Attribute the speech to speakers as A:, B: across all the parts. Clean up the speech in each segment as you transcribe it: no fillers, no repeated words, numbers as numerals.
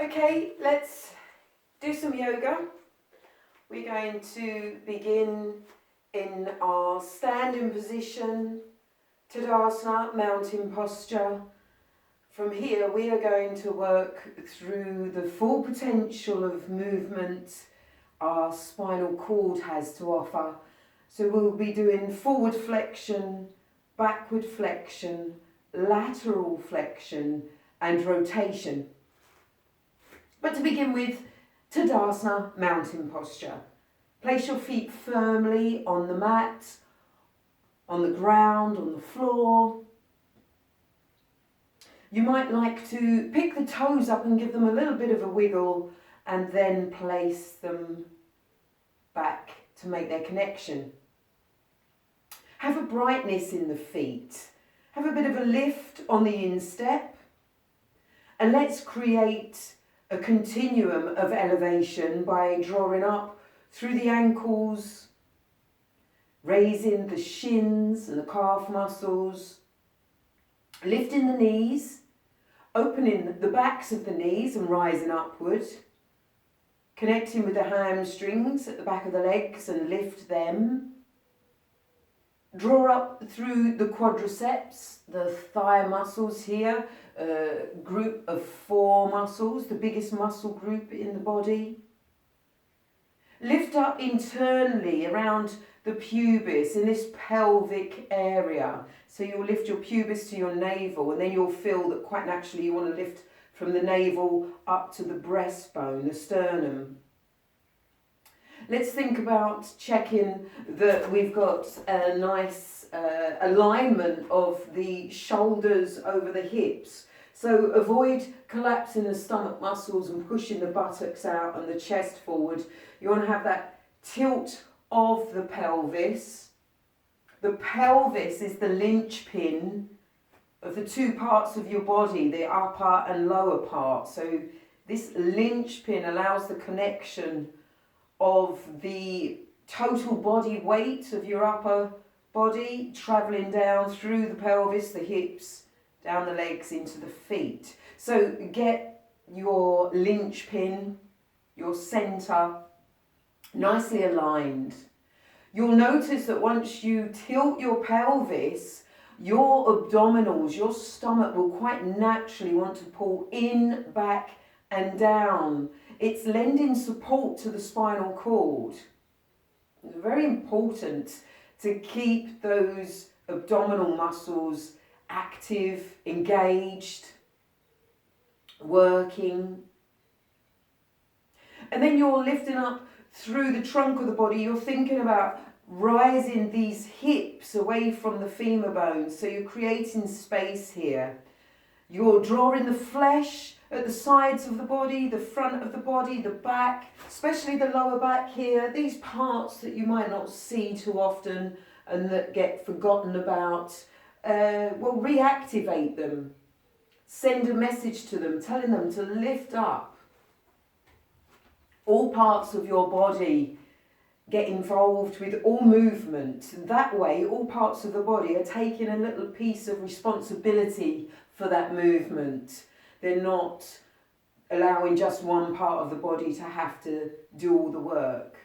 A: Okay, let's do some yoga. We're going to begin in our standing position, Tadasana, mountain posture. From here we are going to work through the full potential of movement our spinal cord has to offer. So we'll be doing forward flexion, backward flexion, lateral flexion and rotation. But to begin with, Tadasana, mountain posture. Place your feet firmly on the mat, on the ground, on the floor. You might like to pick the toes up and give them a little bit of a wiggle and then place them back to make their connection. Have a brightness in the feet. Have a bit of a lift on the instep. And let's create a continuum of elevation by drawing up through the ankles, raising the shins and the calf muscles, lifting the knees, opening the backs of the knees and rising upward, connecting with the hamstrings at the back of the legs and lift them. Draw up through the quadriceps, the thigh muscles here, a group of 4 muscles, the biggest muscle group in the body. Lift up internally around the pubis in this pelvic area. So you'll lift your pubis to your navel and then you'll feel that quite naturally you want to lift from the navel up to the breastbone, the sternum. Let's think about checking that we've got a nice alignment of the shoulders over the hips. So avoid collapsing the stomach muscles and pushing the buttocks out and the chest forward. You want to have that tilt of the pelvis. The pelvis is the linchpin of the 2 parts of your body, the upper and lower part. So this linchpin allows the connection of the total body weight of your upper body travelling down through the pelvis, the hips, down the legs into the feet. So get your linchpin, your centre, nicely aligned. You'll notice that once you tilt your pelvis, your abdominals, your stomach will quite naturally want to pull in, back and down. It's lending support to the spinal cord. It's very important to keep those abdominal muscles active, engaged, working. And then you're lifting up through the trunk of the body. You're thinking about rising these hips away from the femur bones. So you're creating space here. You're drawing the flesh at the sides of the body, the front of the body, the back, especially the lower back here. These parts that you might not see too often and that get forgotten about. We'll reactivate them. Send a message to them, telling them to lift up. All parts of your body get involved with all movement. That way, all parts of the body are taking a little piece of responsibility for that movement. They're not allowing just one part of the body to have to do all the work.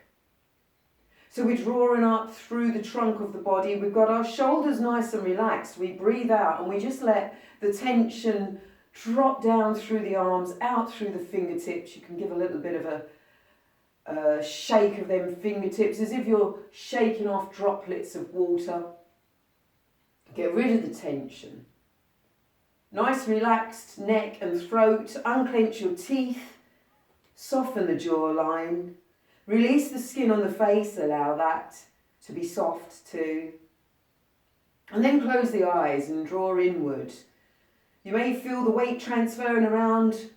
A: So we're drawing up through the trunk of the body. We've got our shoulders nice and relaxed. We breathe out and we just let the tension drop down through the arms, out through the fingertips. You can give a little bit of a shake of them fingertips as if you're shaking off droplets of water. Get rid of the tension. Nice relaxed neck and throat. Unclench your teeth. Soften the jawline. Release the skin on the face. Allow that to be soft too. And then close the eyes and draw inward. You may feel the weight transferring around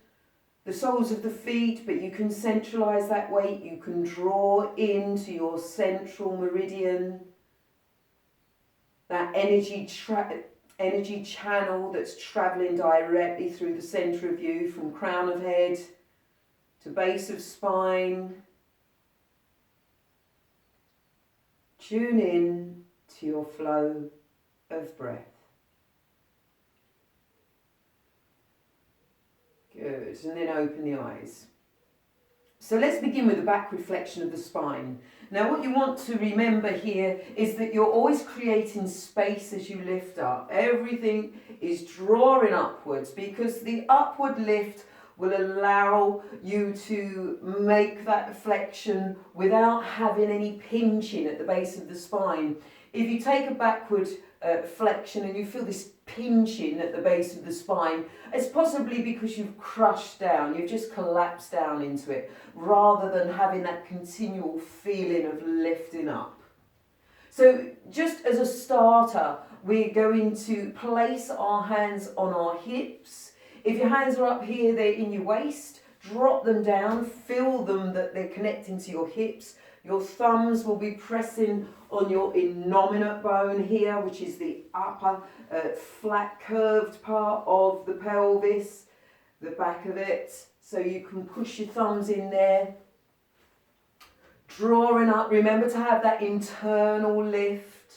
A: the soles of the feet, but you can centralise that weight. You can draw into your central meridian, that energy channel that's travelling directly through the centre of you, from crown of head to base of spine. Tune in to your flow of breath. Good. Good, and then open the eyes. So let's begin with the backward flexion of the spine. Now what you want to remember here is that you're always creating space as you lift up. Everything is drawing upwards because the upward lift will allow you to make that flexion without having any pinching at the base of the spine. If you take a backward flexion and you feel this pinching at the base of the spine, it's possibly because you've crushed down, you've just collapsed down into it, rather than having that continual feeling of lifting up. So just as a starter, we're going to place our hands on our hips. If your hands are up here, they're in your waist, drop them down, feel them that they're connecting to your hips. Your thumbs will be pressing on your innominate bone here, which is the upper flat curved part of the pelvis, the back of it. So you can push your thumbs in there. Drawing up, remember to have that internal lift.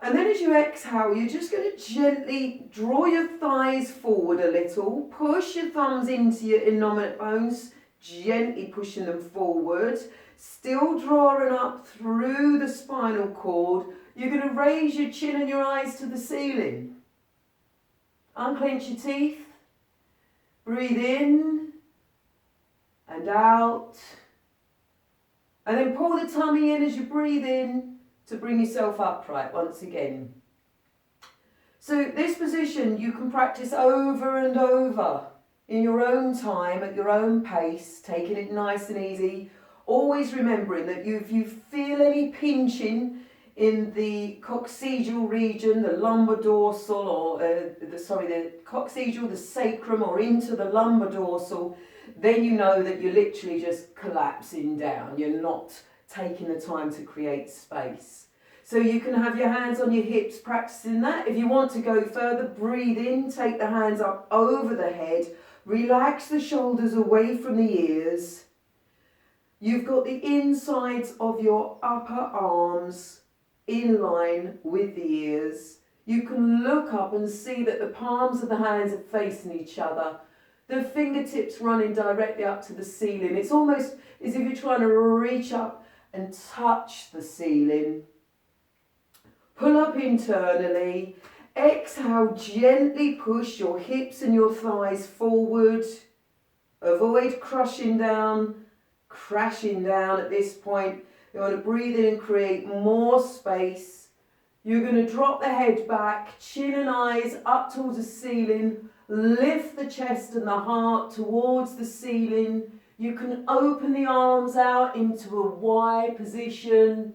A: And then as you exhale, you're just going to gently draw your thighs forward a little, push your thumbs into your innominate bones, gently pushing them forward, still drawing up through the spinal cord. You're going to raise your chin and your eyes to the ceiling. Unclench your teeth, breathe in and out, and then pull the tummy in as you breathe in to bring yourself upright once again. So this position you can practice over and over in your own time, at your own pace, taking it nice and easy, always remembering that if you feel any pinching in the coccygeal region, the lumbar dorsal, or the coccygeal, the sacrum, or into the lumbar dorsal, then you know that you're literally just collapsing down. You're not taking the time to create space. So you can have your hands on your hips practicing that. If you want to go further, breathe in, take the hands up over the head, relax the shoulders away from the ears. You've got the insides of your upper arms in line with the ears. You can look up and see that the palms of the hands are facing each other. The fingertips running directly up to the ceiling. It's almost as if you're trying to reach up and touch the ceiling. Pull up internally. Exhale, gently push your hips and your thighs forward. Avoid crushing down, crashing down at this point. You want to breathe in and create more space. You're going to drop the head back, chin and eyes up towards the ceiling. Lift the chest and the heart towards the ceiling. You can open the arms out into a Y position.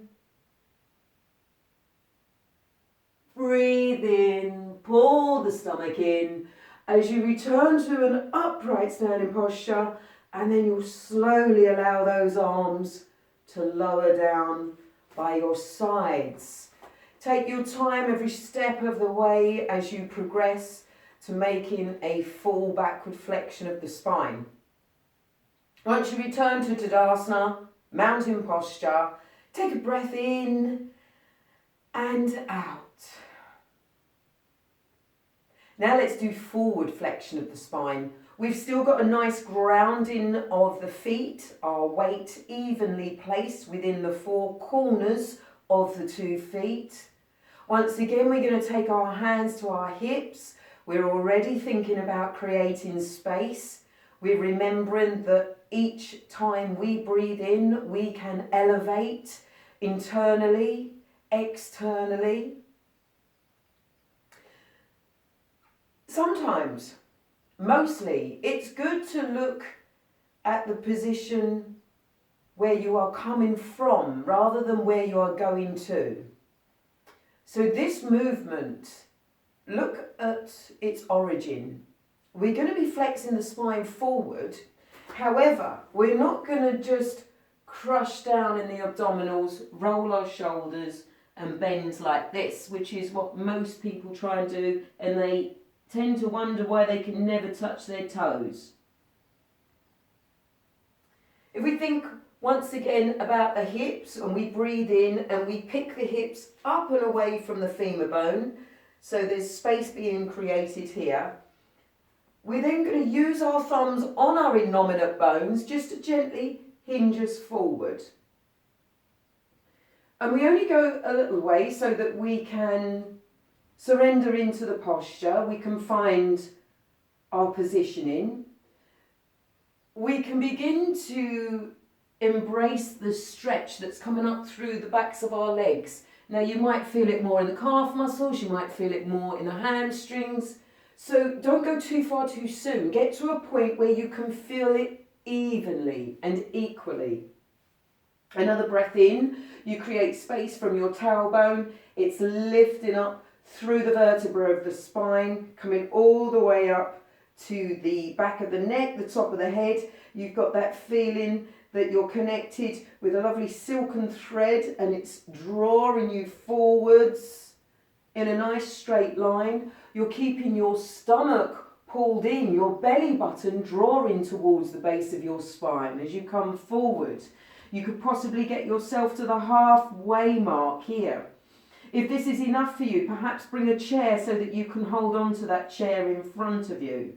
A: Breathe in, pull the stomach in as you return to an upright standing posture, and then you'll slowly allow those arms to lower down by your sides. Take your time every step of the way as you progress to making a full backward flexion of the spine. Once you return to Tadasana, mountain posture, take a breath in and out. Now let's do forward flexion of the spine. We've still got a nice grounding of the feet, our weight evenly placed within the four corners of the 2 feet. Once again, we're going to take our hands to our hips. We're already thinking about creating space. We're remembering that each time we breathe in, we can elevate internally, externally. Sometimes, mostly, it's good to look at the position where you are coming from rather than where you are going to. So this movement, look at its origin. We're going to be flexing the spine forward. However, we're not going to just crush down in the abdominals, roll our shoulders and bend like this, which is what most people try and do, and they tend to wonder why they can never touch their toes. If we think once again about the hips, and we breathe in and we pick the hips up and away from the femur bone, so there's space being created here. We're then going to use our thumbs on our innominate bones just to gently hinge us forward. And we only go a little way so that we can surrender into the posture. We can find our positioning. We can begin to embrace the stretch that's coming up through the backs of our legs. Now you might feel it more in the calf muscles, you might feel it more in the hamstrings. So don't go too far too soon. Get to a point where you can feel it evenly and equally. Another breath in, you create space from your tailbone. It's lifting up through the vertebra of the spine, coming all the way up to the back of the neck, the top of the head. You've got that feeling that you're connected with a lovely silken thread and it's drawing you forwards in a nice straight line. You're keeping your stomach pulled in, your belly button drawing towards the base of your spine as you come forward. You could possibly get yourself to the halfway mark here. If this is enough for you, perhaps bring a chair so that you can hold on to that chair in front of you.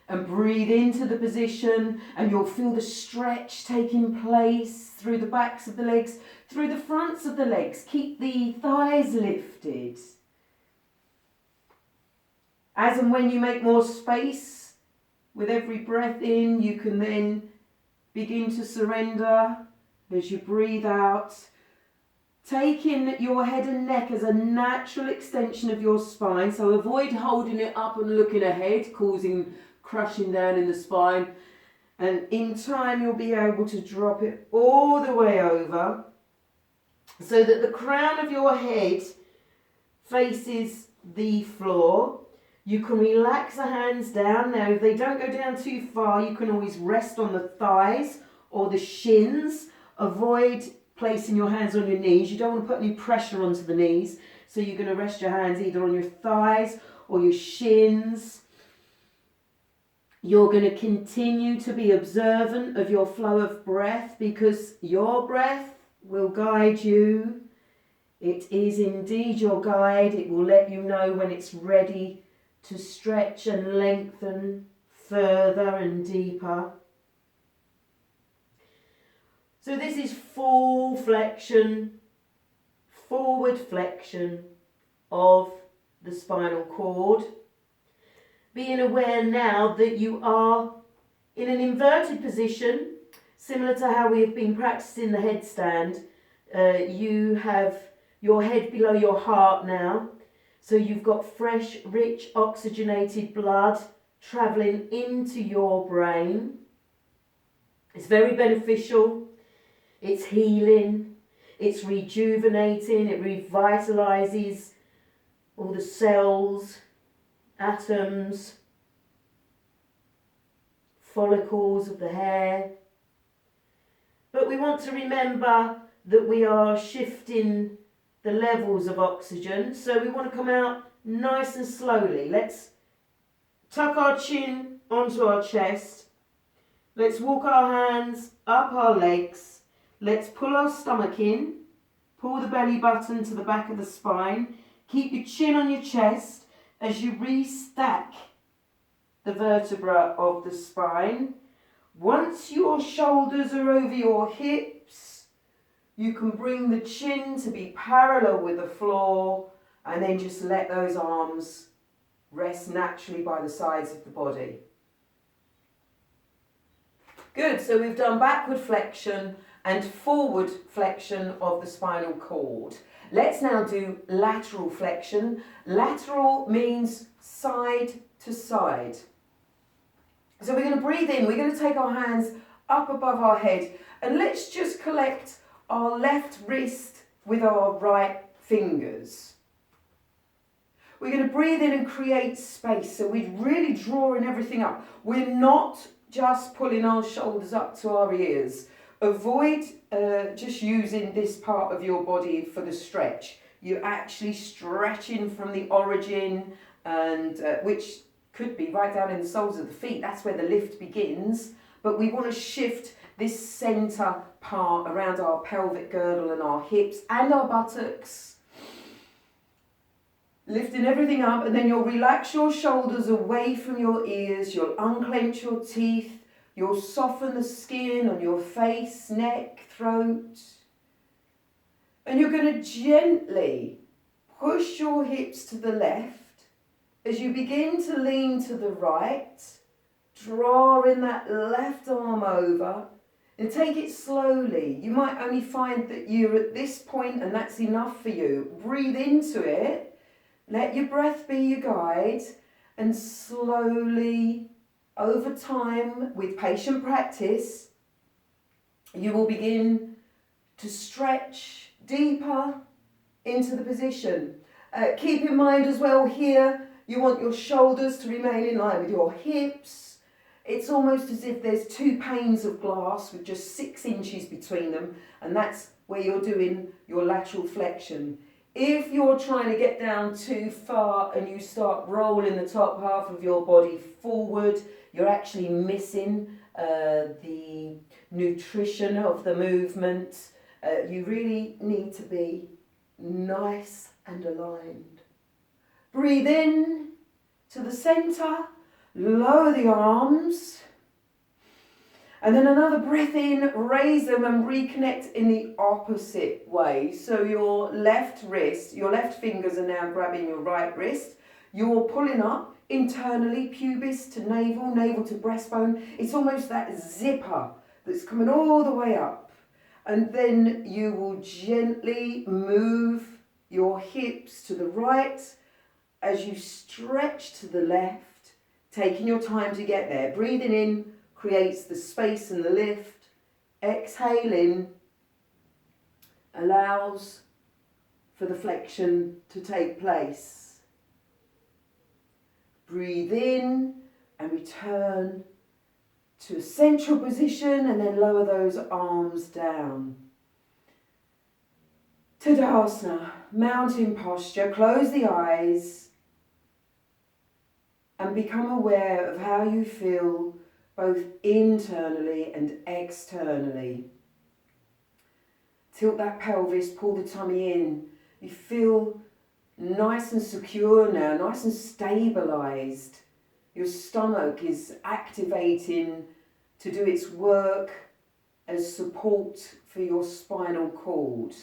A: And breathe into the position and you'll feel the stretch taking place through the backs of the legs, through the fronts of the legs. Keep the thighs lifted. As and when you make more space, with every breath in, you can then begin to surrender as you breathe out. Taking your head and neck as a natural extension of your spine, so avoid holding it up and looking ahead, causing crushing down in the spine. And in time you'll be able to drop it all the way over so that the crown of your head faces the floor. You can relax the hands down. Now if they don't go down too far, you can always rest on the thighs or the shins. Avoid placing your hands on your knees. You don't want to put any pressure onto the knees. So you're going to rest your hands either on your thighs or your shins. You're going to continue to be observant of your flow of breath because your breath will guide you. It is indeed your guide. It will let you know when it's ready to stretch and lengthen further and deeper. So this is full flexion, forward flexion of the spinal cord. Being aware now that you are in an inverted position, similar to how we have been practicing the headstand. You have your head below your heart now. So you've got fresh, rich, oxygenated blood travelling into your brain. It's very beneficial. It's healing. It's rejuvenating. It revitalises all the cells, atoms, follicles of the hair. But we want to remember that we are shifting the levels of oxygen, so we want to come out nice and slowly. Let's tuck our chin onto our chest. Let's walk our hands up our legs. Let's pull our stomach in. Pull the belly button to the back of the spine. Keep your chin on your chest as you restack the vertebra of the spine. Once your shoulders are over your hips, you can bring the chin to be parallel with the floor and then just let those arms rest naturally by the sides of the body. Good, so we've done backward flexion and forward flexion of the spinal cord. Let's now do lateral flexion. Lateral means side to side. So we're going to breathe in, we're going to take our hands up above our head and let's just collect our left wrist with our right fingers. We're going to breathe in and create space, so we're really drawing everything up. We're not just pulling our shoulders up to our ears. Avoid just using this part of your body for the stretch. You're actually stretching from the origin, and which could be right down in the soles of the feet. That's where the lift begins. But we want to shift this centre part around our pelvic girdle and our hips and our buttocks. Lifting everything up, and then you'll relax your shoulders away from your ears. You'll unclench your teeth. You'll soften the skin on your face, neck, throat. And you're going to gently push your hips to the left as you begin to lean to the right. Draw in that left arm over and take it slowly. You might only find that you're at this point and that's enough for you. Breathe into it. Let your breath be your guide, and slowly, over time, with patient practice, you will begin to stretch deeper into the position. Keep in mind as well here, you want your shoulders to remain in line with your hips. It's almost as if there's two panes of glass with just 6 inches between them, and that's where you're doing your lateral flexion. If you're trying to get down too far and you start rolling the top half of your body forward, you're actually missing the nutrition of the movement. You really need to be nice and aligned. Breathe in to the centre, lower the arms. And then another breath in, raise them and reconnect in the opposite way. So your left wrist, your left fingers are now grabbing your right wrist. You're pulling up internally, pubis to navel, navel to breastbone. It's almost that zipper that's coming all the way up. And then you will gently move your hips to the right as you stretch to the left, taking your time to get there. Breathing in creates the space and the lift. Exhaling allows for the flexion to take place. Breathe in and return to a central position, and then lower those arms down. Tadasana, mountain posture. Close the eyes and become aware of how you feel both internally and externally. Tilt that pelvis, pull the tummy in. You feel nice and secure now, nice and stabilised. Your stomach is activating to do its work as support for your spinal cord.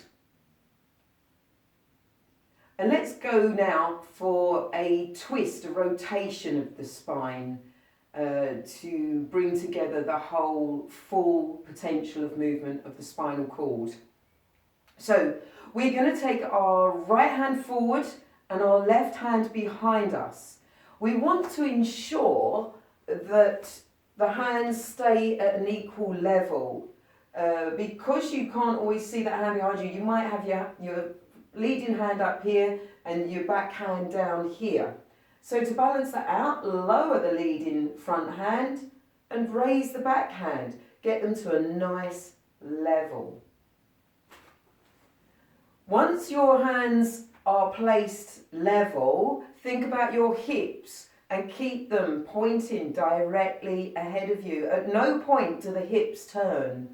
A: And let's go now for a twist, a rotation of the spine to bring together the whole full potential of movement of the spinal cord. So we're going to take our right hand forward and our left hand behind us. We want to ensure that the hands stay at an equal level. Because you can't always see that hand behind you, you might have your leading hand up here and your back hand down here. So to balance that out, lower the leading front hand and raise the back hand. Get them to a nice level. Once your hands are placed level, think about your hips and keep them pointing directly ahead of you. At no point do the hips turn.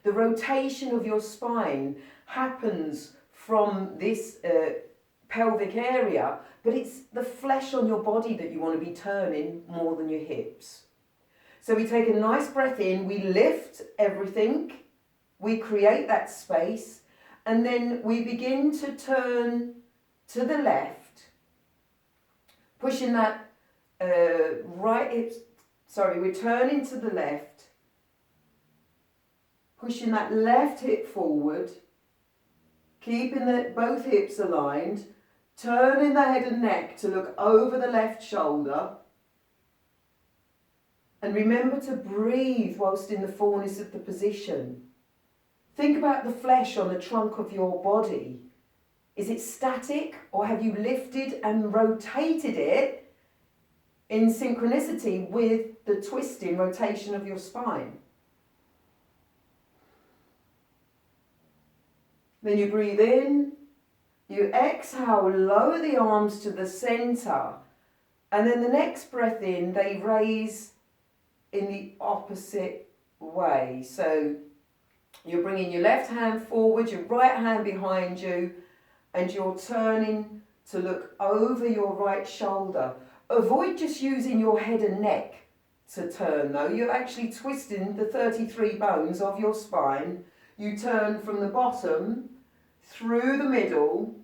A: The rotation of your spine happens from this pelvic area, but it's the flesh on your body that you want to be turning more than your hips. So we take a nice breath in, we lift everything, we create that space, and then we begin to turn to the left, pushing that right hip, we're turning to the left, pushing that left hip forward, keeping both hips aligned, turning the head and neck to look over the left shoulder. And remember to breathe whilst in the fullness of the position. Think about the flesh on the trunk of your body. Is it static, or have you lifted and rotated it in synchronicity with the twisting rotation of your spine? Then you breathe in, you exhale, lower the arms to the centre, and then the next breath in, they raise in the opposite way. So you're bringing your left hand forward, your right hand behind you, and you're turning to look over your right shoulder. Avoid just using your head and neck to turn though. You're actually twisting the 33 bones of your spine. You turn from the bottom through the middle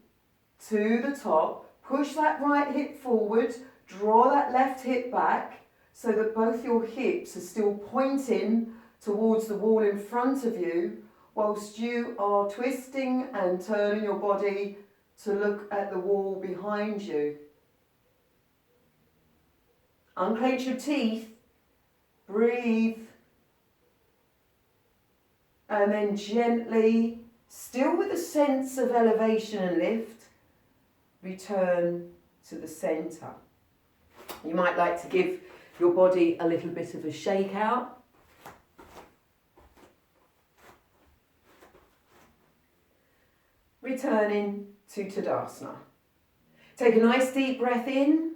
A: to the top. Push that right hip forward. Draw that left hip back so that both your hips are still pointing towards the wall in front of you whilst you are twisting and turning your body to look at the wall behind you. Unclench your teeth, breathe, and then gently, still with a sense of elevation and lift, return to the centre. You might like to give your body a little bit of a shake out. Returning to Tadasana. Take a nice deep breath in.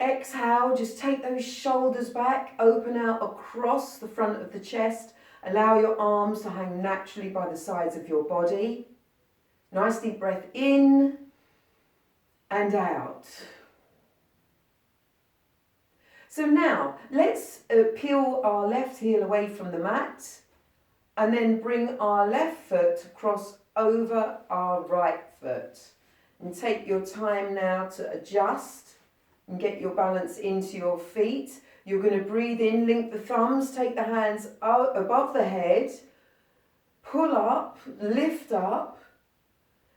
A: Exhale, just take those shoulders back, open out across the front of the chest. Allow your arms to hang naturally by the sides of your body. Nice deep breath in and out. So now, let's peel our left heel away from the mat and then bring our left foot across over our right foot. And take your time now to adjust and get your balance into your feet. You're going to breathe in, link the thumbs, take the hands out above the head, pull up, lift up,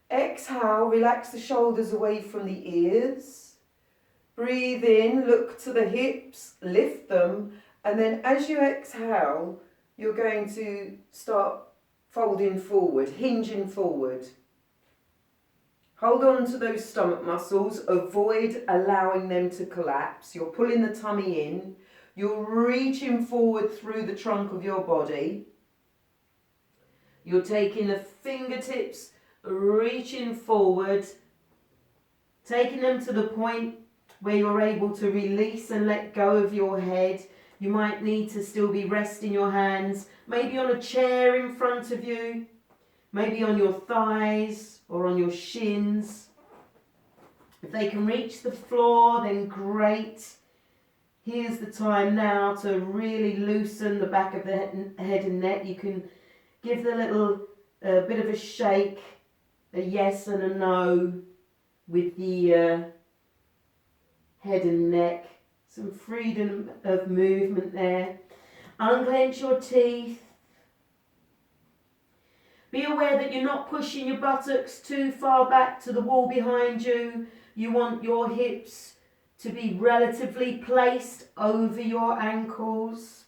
A: exhale, relax the shoulders away from the ears. Breathe in, look to the hips, lift them, and then as you exhale, you're going to start folding forward, hinging forward. Hold on to those stomach muscles, avoid allowing them to collapse. You're pulling the tummy in, you're reaching forward through the trunk of your body. You're taking the fingertips, reaching forward, taking them to the point where you're able to release and let go of your head. You might need to still be resting your hands, maybe on a chair in front of you, maybe on your thighs or on your shins. If they can reach the floor, then great. Here's the time now to really loosen the back of the head and neck. You can give the little bit of a shake, a yes and a no with the head and neck. Some freedom of movement there. Unclench your teeth. Be aware that you're not pushing your buttocks too far back to the wall behind you. You want your hips to be relatively placed over your ankles.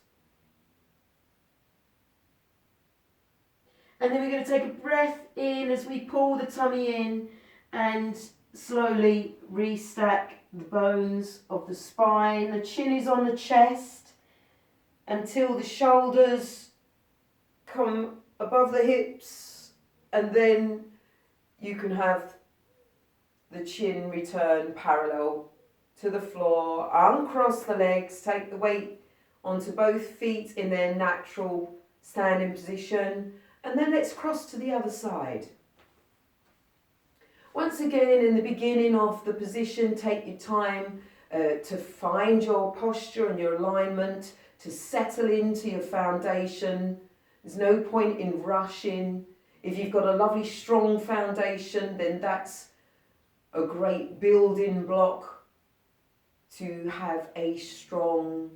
A: And then we're going to take a breath in as we pull the tummy in and slowly restack the bones of the spine. The chin is on the chest until the shoulders come above the hips, and then you can have the chin return parallel to the floor. Uncross the legs, take the weight onto both feet in their natural standing position, and then let's cross to the other side. Once again, in the beginning of the position, take your time to find your posture and your alignment, to settle into your foundation. There's no point in rushing. If you've got a lovely strong foundation, then that's a great building block to have a strong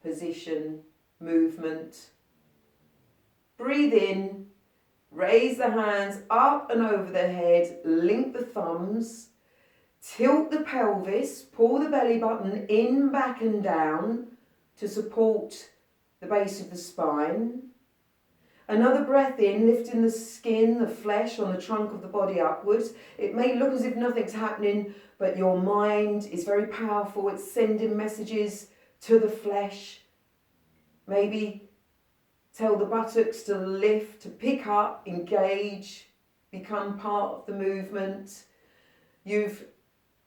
A: position, movement. Breathe in. Raise the hands up and over the head, link the thumbs, tilt the pelvis, pull the belly button in, back and down to support the base of the spine. Another breath in, lifting the skin, the flesh on the trunk of the body upwards. It may look as if nothing's happening, but your mind is very powerful. It's sending messages to the flesh. Maybe tell the buttocks to lift, to pick up, engage, become part of the movement. You've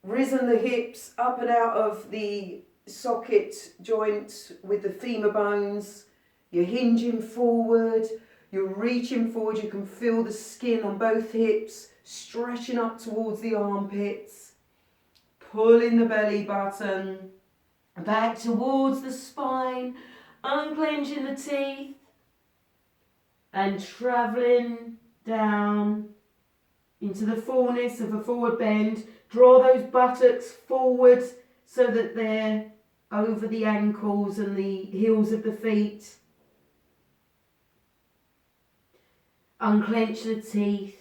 A: risen the hips up and out of the socket joint with the femur bones. You're hinging forward, you're reaching forward. You can feel the skin on both hips, stretching up towards the armpits. pulling the belly button back towards the spine, unclenching the teeth and travelling down into the fullness of a forward bend. Draw those buttocks forward so that they're over the ankles and the heels of the feet. Unclench the teeth.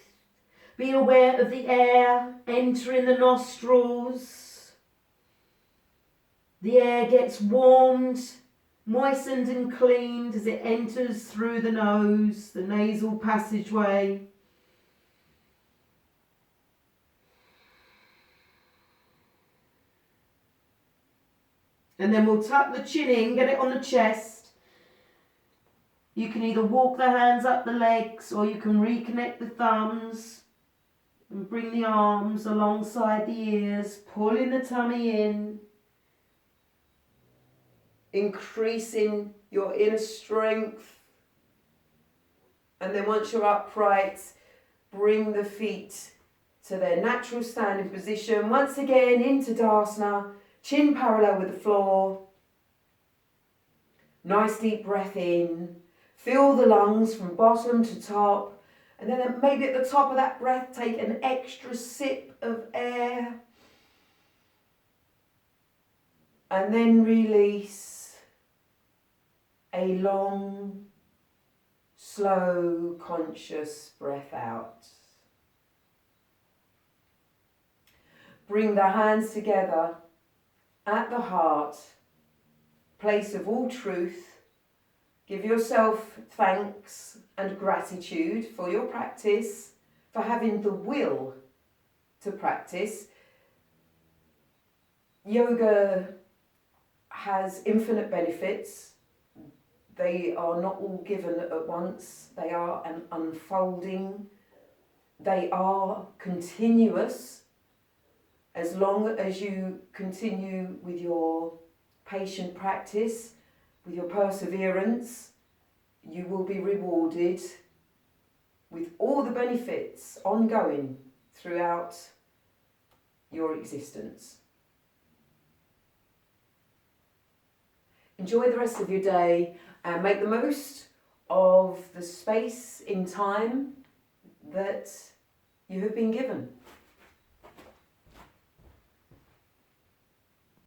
A: Be aware of the air entering the nostrils. The air gets warmed, moistened and cleaned as it enters through the nose, the nasal passageway. And then we'll tuck the chin in, get it on the chest. You can either walk the hands up the legs or you can reconnect the thumbs and bring the arms alongside the ears, pulling the tummy in, increasing your inner strength. And then once you're upright, bring the feet to their natural standing position. Once again into Tadasana. Chin parallel with the floor. Nice deep breath in. Fill the lungs from bottom to top. And then maybe at the top of that breath, take an extra sip of air. And then release a long, slow, conscious breath out. Bring the hands together at the heart, place of all truth. Give yourself thanks and gratitude for your practice, for having the will to practice. Yoga has infinite benefits. They are not all given at once. They are an unfolding. They are continuous. As long as you continue with your patient practice, with your perseverance, you will be rewarded with all the benefits ongoing throughout your existence. Enjoy the rest of your day and make the most of the space in time that you have been given.